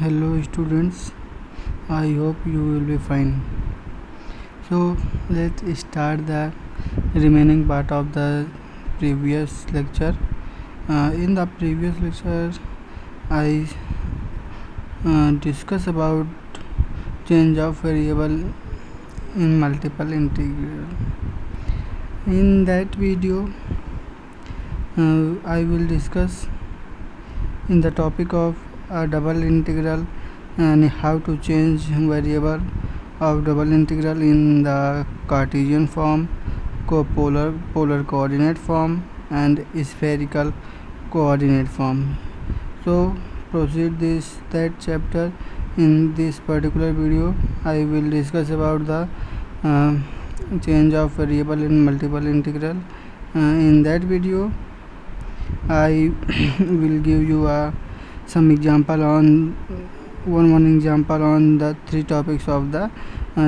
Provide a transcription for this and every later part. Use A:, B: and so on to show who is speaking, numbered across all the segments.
A: Hello students, I hope you will be fine. So let's start the remaining part of the previous lecture. In the previous lecture I discussed about change of variable in multiple integral. In that video I will discuss in the topic of a double integral and how to change variable of double integral in the Cartesian form, polar coordinate form and spherical coordinate form. So proceed that chapter. In this particular video I will discuss about the change of variable in multiple integral. In that video I will give you some example on one example on the three topics of the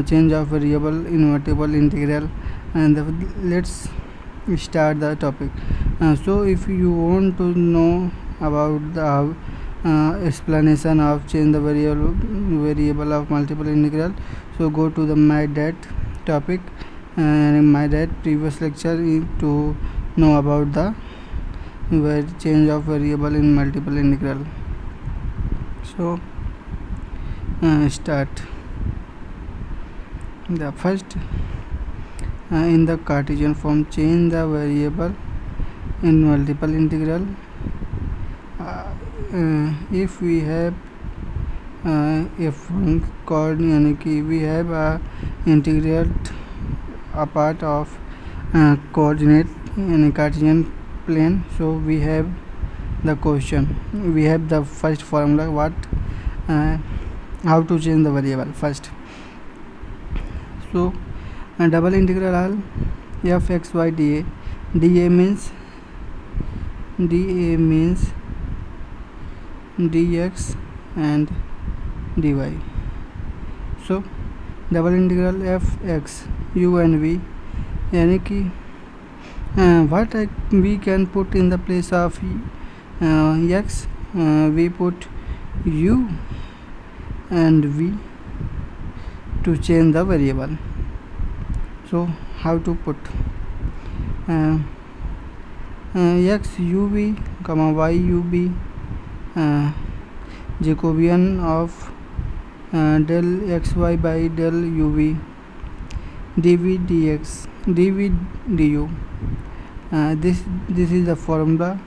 A: change of variable in multiple integral, and let's start the topic. So if you want to know about the explanation of change the variable of multiple integral, so go to the my that topic and my that previous lecture to know about the change of variable in multiple integral. So start the first. In the Cartesian form, change the variable in multiple integral. If we have we have a integral a part of coordinate in a Cartesian plane, so we have the question, we have the first formula what how to change the variable first. So double integral all f x y dA. dA means dx and dy. So double integral f x u and v, यानी कि what we can put in the place of x, we put u and v to change the variable. So how to put x uv comma y ub, Jacobian of del xy by del uv, dv dx, dv du. This is the formula.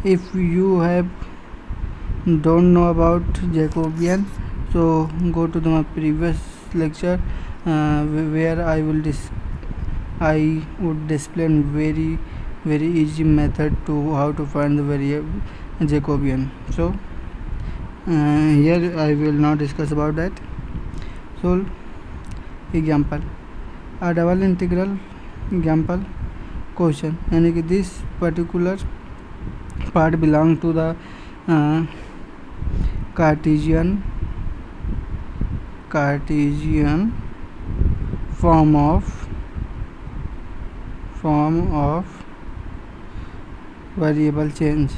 A: If you don't know about Jacobian, so go to my previous lecture where I would explain very easy method to how to find the variable Jacobian. So here I will not discuss about that. So example, a double integral example question, यानी कि this particular part belong to the Cartesian form of variable change.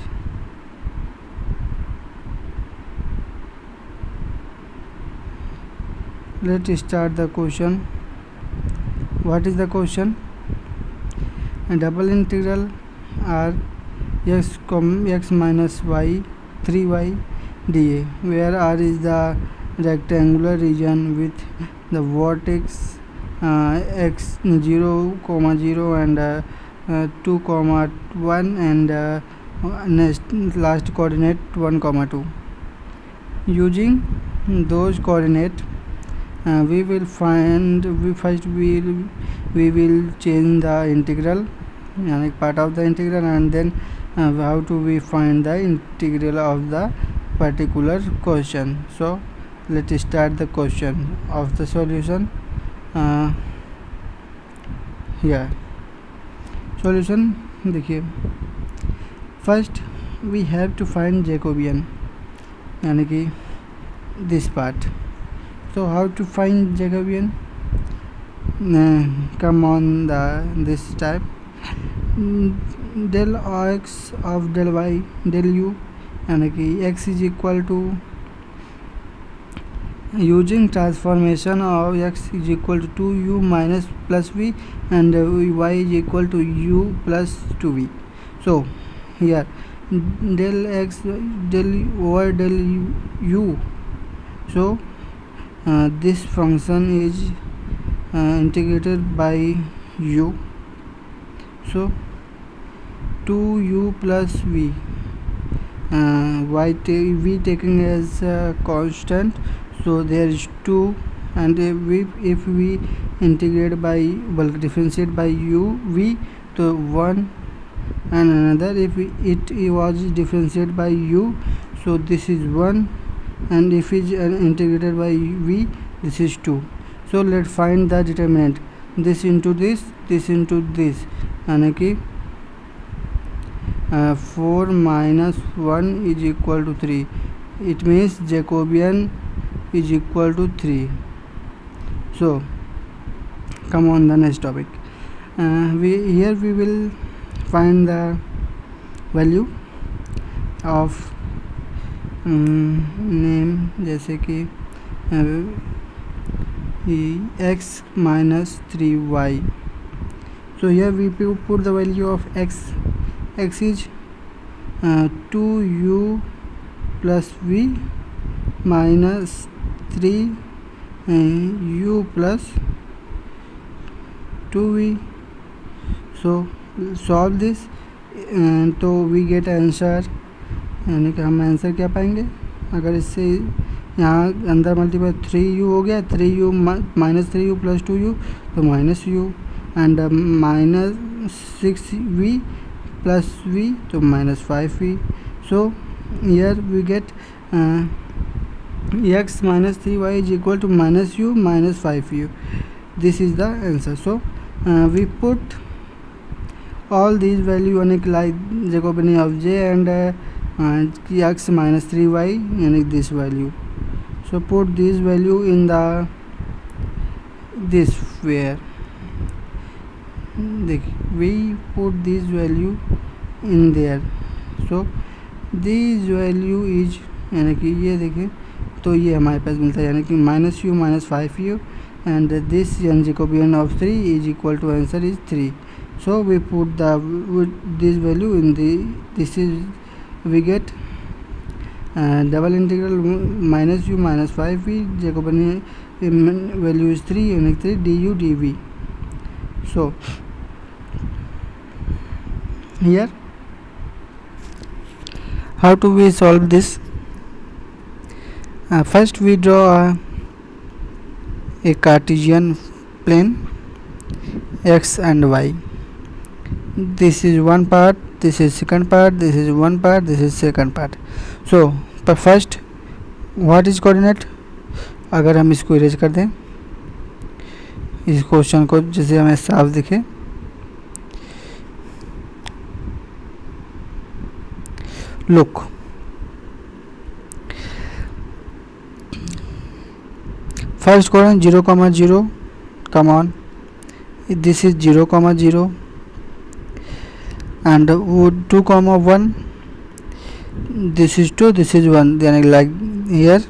A: Let's start the question. What is the question? A double integral r x minus y 3y dA, where r is the rectangular region with the vertex x 0, 0 and 2, 1 and last coordinate 1, 2. Using those coordinates we will change the integral, part of the integral, and then how to we find the integral of the particular question. So let's start the question of the solution. Here solution देखिए, first we have to find Jacobian, यानी कि this part. So how to find Jacobian? Come on this type, del x of del y del u, यानी कि x is equal to using transformation of x is equal to 2u minus plus v and y is equal to u plus 2v. So here del x del over del u, so this function is integrated by u, so 2u plus v, v taking as constant, so there is 2, and if we integrate by differentiate by u v, so 1, and another if it was differentiated by u, so this is 1, and if it is integrated by v, this is 2. So let's find the determinant, this into this into this, यानी कि 4 minus 1 is equal to 3. It means Jacobian is equal to 3. So come on the next topic. Here we will find the value of name, जैसे कि x minus 3y. So here we put the value of x is 2u plus v minus 3 u plus 2v. So solve this तो we get answer, यानी कि हम answer क्या पाएंगे, अगर इससे यहाँ अंदर मल्टीप्लाई 3u हो गया, 3u minus 3u plus 2u, तो minus u, and minus 6v plus v, तो minus 5v. So here we get x minus 3y is equal to minus u minus 5u. This is the answer. So we put all these value on a Jacobian of j and x minus 3y and this value. So put this value in the this where we put this value in there. So this value is, यानी कि ये देखें तो ये हमारे पास मिलता है, यानी कि minus you minus 5u, and this Jacobian of 3 is equal to answer is 3. So we put this value in this is we get double integral minus u minus 5v, Jacobian value is 3 and 3 du dv. So here how do we solve this? First we draw a Cartesian plane x and y. This is one part, this is second part, this is one part, this is second part. So but first what is coordinate, अगर हम इसको erase कर दें, इस question को जैसे हमें साफ दिखे, look first coordinate 0 comma 0, come on, this is 0 comma 0, and 2 comma 1, this is 2, this is 1, then like here,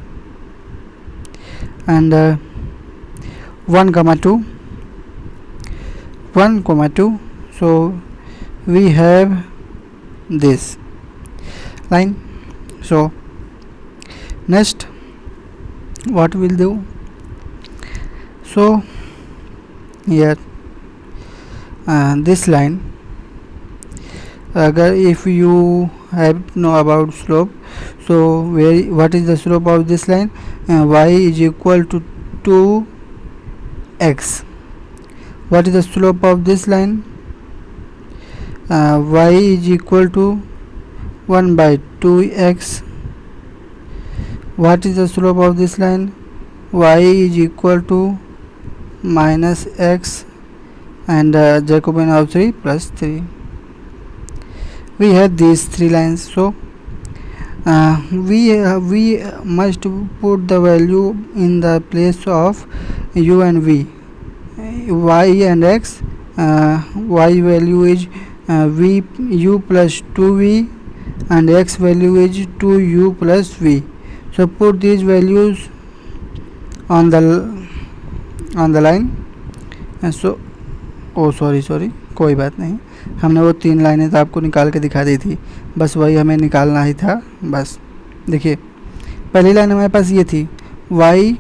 A: and 1 comma 2, 1 comma 2. So we have this line. So next what we'll do, so here this line, if you have know about slope, so what is the slope of this line, y is equal to 2x. What is the slope of this line, y is equal to 1 by 2x. What is the slope of this line, y is equal to minus x, and Jacobian of 3 plus 3. We have these three lines. So we must put the value in the place of u and v, y and x. Y value is v u plus 2v, and x value is 2u plus v. So put these values on the line. So sorry कोई बात नहीं, हमने वो 3 लाइनें तो आपको निकाल के दिखा दी थी, बस वही हमें निकालना ही था बस। देखिए पहली लाइन हमारे पास ये थी y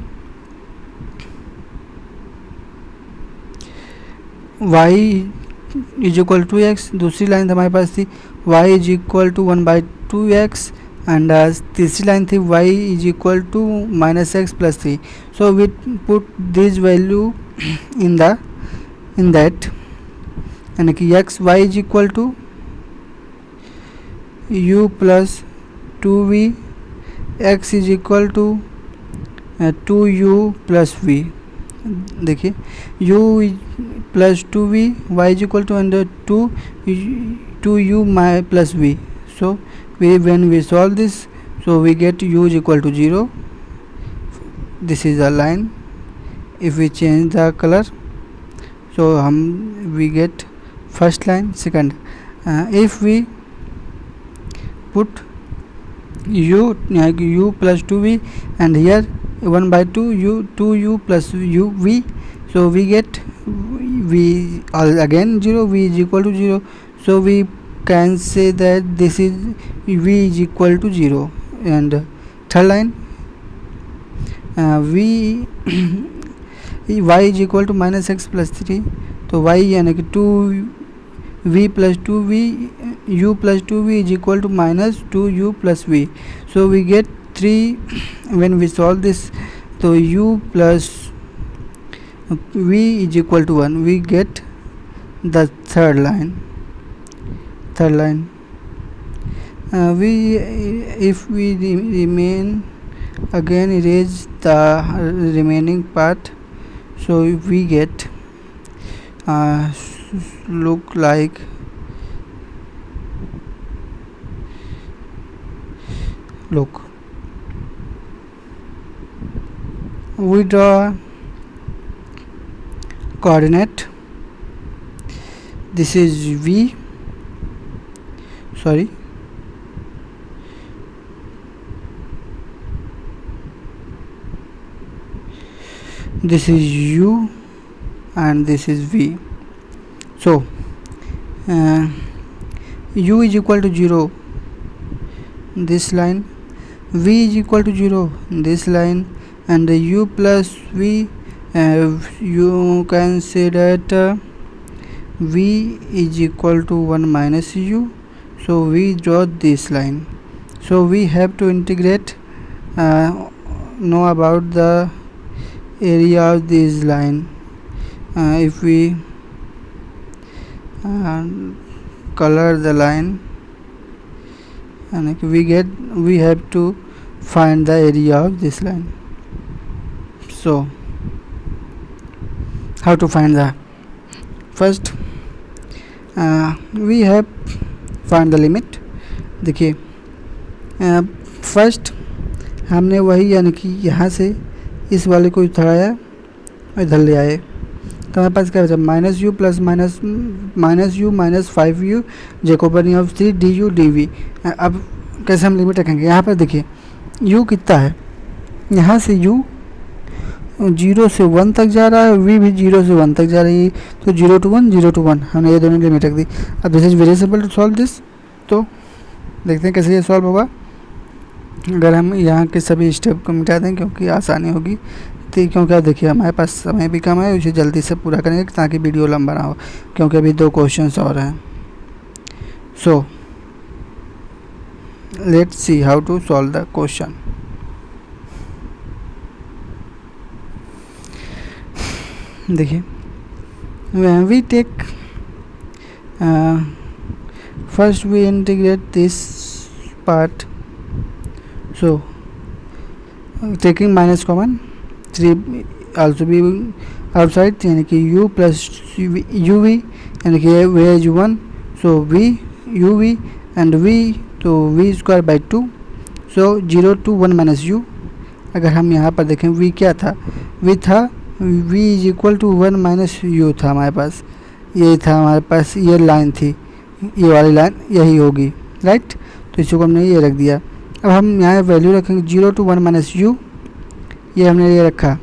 A: इज इक्वल टू एक्स, दूसरी लाइन हमारे पास थी y is equal to 1/2x, and तीसरी लाइन थी y is equal to -x + 3. So we put this value in that, यानी कि x y is equal to u plus 2v, x is equal to 2u plus v. देखिए u plus 2v, y is equal to under 2u plus v. So when we solve this, so we get u is equal to 0. This is a line. If we change the color, so we get first line, second. If we put u plus 2v, and here 1/2u plus v, so we get v again 0, v is equal to 0. So we can say that this is v is equal to 0. And third line, y is equal to -x plus 3. तो y यानी कि 2v plus 2v, u plus 2v is equal to -2u plus v. So we get 3 when we solve this. So u plus v is equal to 1. We get the third line. If we remain again erase the remaining part, so we get look like we draw coordinate. This is v, sorry, this is u and this is v. So u is equal to 0, this line, v is equal to 0, this line, and u plus v, you can say that v is equal to 1 minus u. So we draw this line. So we have to integrate, know about the area of this line. If we color the line, and we have to find the area of this line. So how to find the first, we have find the limit. देखिए first हमने वही यानी कि यहाँ से इस वाले को उठाया और इधर ले आए, तो हमारे पास क्या बचा -u plus -u minus 5u Jacobian of 3 du dv. अब कैसे हम लिमिट रखेंगे, यहाँ पर देखिए u कितना है, यहाँ से u 0 से 1 तक जा रहा है, v भी 0 से 1 तक जा रही है, तो 0 to 1 0 to 1 हमने ये दोनों लिमिट रख दी. अब this is very simple to solve this. तो देखते हैं कैसे ये सॉल्व होगा. अगर हम यहाँ के सभी स्टेप को मिटा दें क्योंकि आसानी होगी, तो क्योंकि आप देखिए हमारे पास समय भी कम है, उसे जल्दी से पूरा करेंगे ताकि वीडियो लंबा ना हो, क्योंकि अभी 2 क्वेश्चंस और हैं. So let's see how to solve the question. देखिए when we take first we integrate this part. So taking minus common, 3 also be outside, यानी कि u plus uv यानी कि where is 1, so v uv and v, तो v square by 2, so 0 to 1 minus u. अगर हम यहाँ पर देखें v क्या था, v था v is equal to 1 minus u था हमारे पास, ये था हमारे पास, ये लाइन थी, ये वाली लाइन यही होगी, राइट. तो इसको हमने ये रख दिया. अब हम यहाँ वैल्यू रखेंगे 0 to 1 माइनस u, ये हमने ये रखा.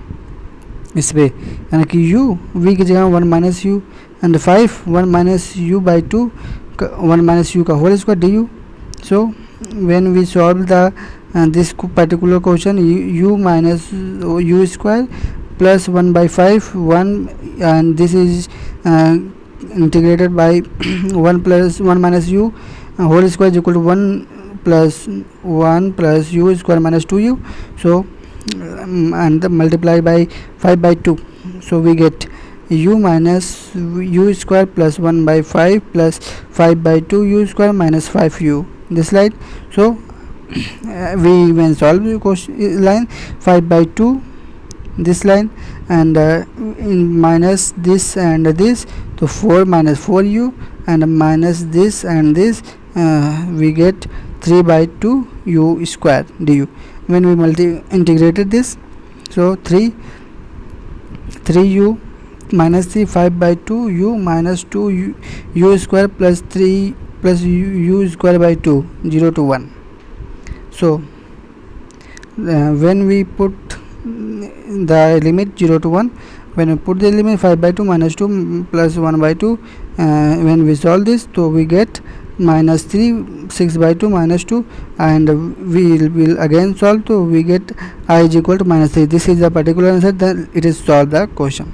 A: इस पे, यानी कि u v की जगह 1 minus U and 5 1 minus U by 2 1 minus U का whole square D U. So when we solve the this particular question, u minus u square plus 1 by 5 1, and this is integrated by 1 plus 1 minus u whole square is equal to 1 plus u square minus 2u. So and multiply by 5 by 2, so we get u minus u square plus 1 by 5 plus 5 by 2 u square minus 5u, this line. So we when solve the question line 5 by 2 this line, and in minus this and this, so 4 minus 4u and minus this and this, we get 3 by 2 u square du. When we integrated this, so 3u minus 3 5 by 2 u minus 2 u square plus 3 plus u square by 2 0 to 1. So when we put the limit 0 to 1, when we put the limit 5 by 2 minus 2 plus 1 by 2, when we solve this, so we get minus 3 6 by 2 minus 2, and we will again solve, so we get I is equal to minus 3. This is the particular answer, then it is solved the question.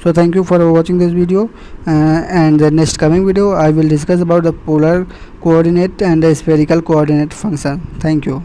A: So thank you for watching this video, and the next coming video I will discuss about the polar coordinate and the spherical coordinate function. Thank you.